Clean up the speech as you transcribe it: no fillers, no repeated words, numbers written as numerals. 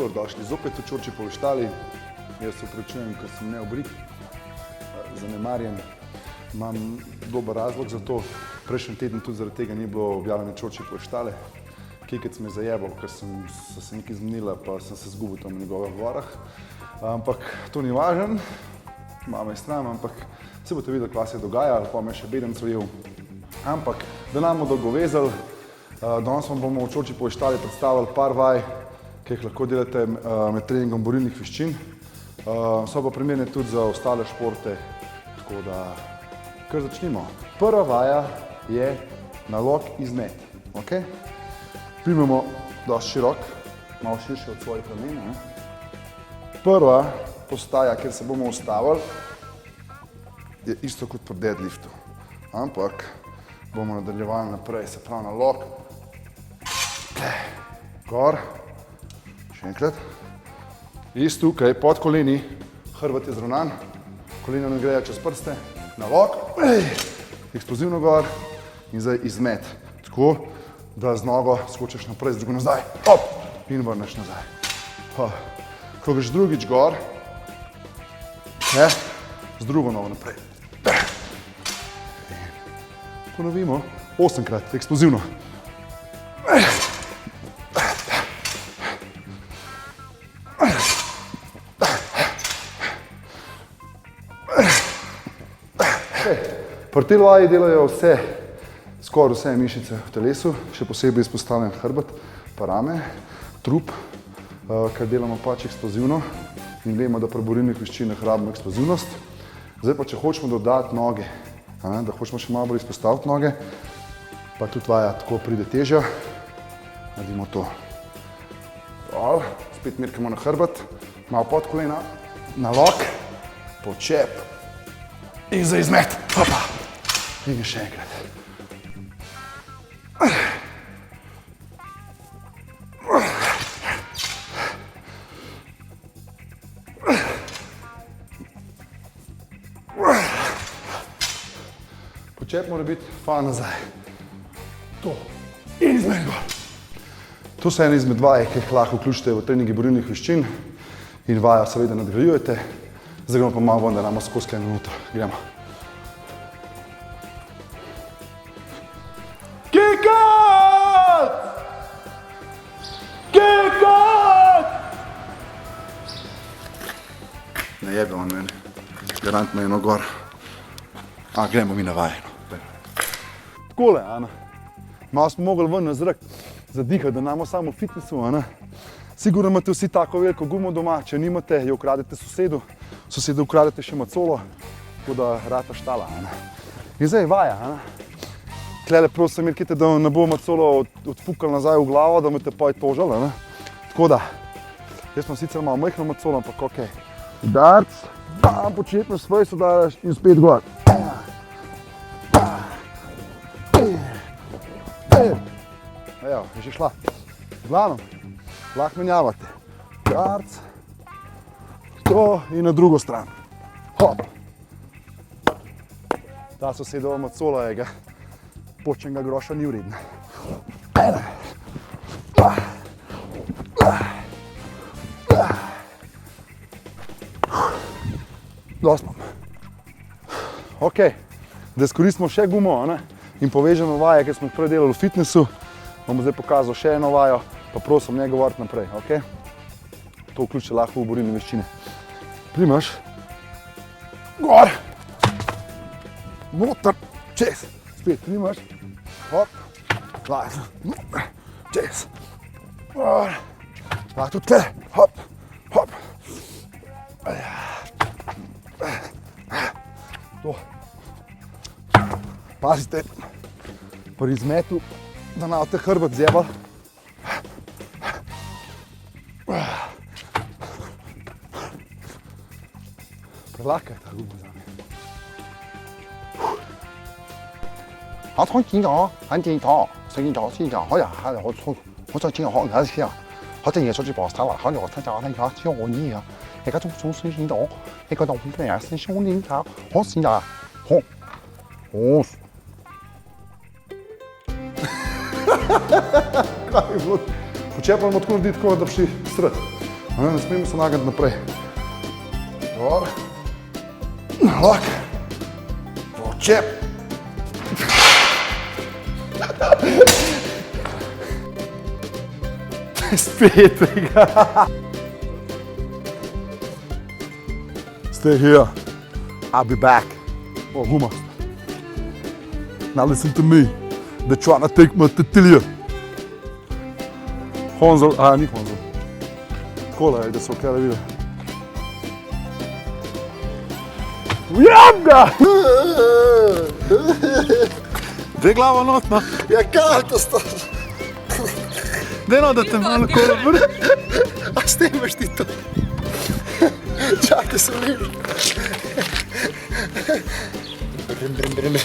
Dobrodošli zopet v Čorčipovi štali. Jaz se opravičujem, ker sem neobrit, zanemarjen. Imam dober razlog za to. Prejšnji teden tudi zaradi tega ni bilo objavljene Čorčipove štale. Kekec me je zajebal, ker sem se nekaj zmenila, pa sem se zgubil tam v njegovih gorah. Ampak to ni važno, mama je stran, ampak se boste videli, kaj se je dogajalo, pa me še beden cvojil. Ampak, da nam bomo dolgovezali, danes vam bomo v Čorčipovi štali predstavili par vaj, ki jih lahko delate med treningom borilnih veščin. So pa primerne tudi za ostale športe, tako da kar začnimo. Prva vaja je nalog izmet. Okay? Primemo dosti širok, malo širše od svojih ramen. Prva postaja, kjer se bomo ustavili, je isto kot pri deadliftu. Ampak bomo nadaljevali naprej, se pravi nalog. Gor. Še enkrat. Isto tukaj, pod koleni, hrbet je zravnan, kolena ne grejo čez prste, nalog, eksplozivno gor in zdaj izmet. Tako, da z nogo skočiš naprej, z drugo nazaj, hop, in vrneš nazaj. Ko greš drugič gor, z drugo nogo naprej. Ponovimo 8krat, eksplozivno. Pri tej vaji delajo skoraj vse mišice v telesu, še posebej izpostavljen hrbet, pa rame, trup, ker delamo pač eksplozivno in vemo, da pri borilnih veščinah rabimo eksplozivnost. Zdaj pa, če hočemo dodati noge, da hočemo še malo bolj izpostaviti noge, pa tudi vaja tako pride težja, naredimo to. Dol, spet mirkamo na hrbet, malo pod kolena, nalog, počep in za izmet. Hopa. In še enkrat. Počep mora biti fa nazaj. To. In izmed gor. To so ene izmed vaj, ki jih lahko vključite v treninge borilnih veščin in vajo seveda nadgrajujete. Zdaj gremo pa malo ven, da damo skozi kleno noter. Gremo. Ne jebe on mene, garant me eno gor. Gremo mi na vajeno. Takole, malo smo mogli ven na zrak zadihati, da namo samo v fitnessu. Sigurno imate vsi tako veliko gumo doma, če nimate, jo ukradete sosedu, sosedu ukradete še macolo, tako da rata štala. In zdaj vaja. Tlele prosim, mirkite, da ne bo macolo odpukali nazaj v glavo, da me te pa je tožali. Tako da, jaz sem sicer malo majhno macolo, ampak okej. Udarc, početno svoj se udaraš in spet gor. Evo, je že šla. Glavno, lahko menjavate. Udarc, to in na drugo stran. Hop. Ta sosedova macola je ga, počenega groša ni vredna. Dost imam. Ok, da izkoristimo še gumo in povežemo vaje, ki smo jih prej delali v fitnessu. Bom zdaj pokazal še eno vajo, pa prosim ne govoriti naprej. To vključite lahko v borilne veščine. Primaš, gor, noter, čez, spet primaš, hop, glavno, čez, gor, lahko tudi tle, hop, hop. To. Pazite, pri izmetu, da ne boste hrbet zjebali. Prelahka je ta guma zame. 好从今朝俺今朝最近朝今朝好呀还好从我说今好俺是好这也说去报啥了好了参加参加小你呀那个从水行动那个动物园是兄弟他好是呀好哦 Kaj je bilo? Počep moramo tako narediti, tako da bi šli strat. Ne smemo se nagati naprej. Gor. Lak. Počep. Spet tega. Stay here. I'll be back. Oh, Huma. Now listen to me. They're trying to take my tortilla. Honzo, ni Honzo. Kola je, da so kaj vidi. Ujam ga! Daj glavo not, no. Ja, kaj to sta? Daj no, da te malo kola vrti. A snemaš ti to? Čakaj, se vidim. Brim.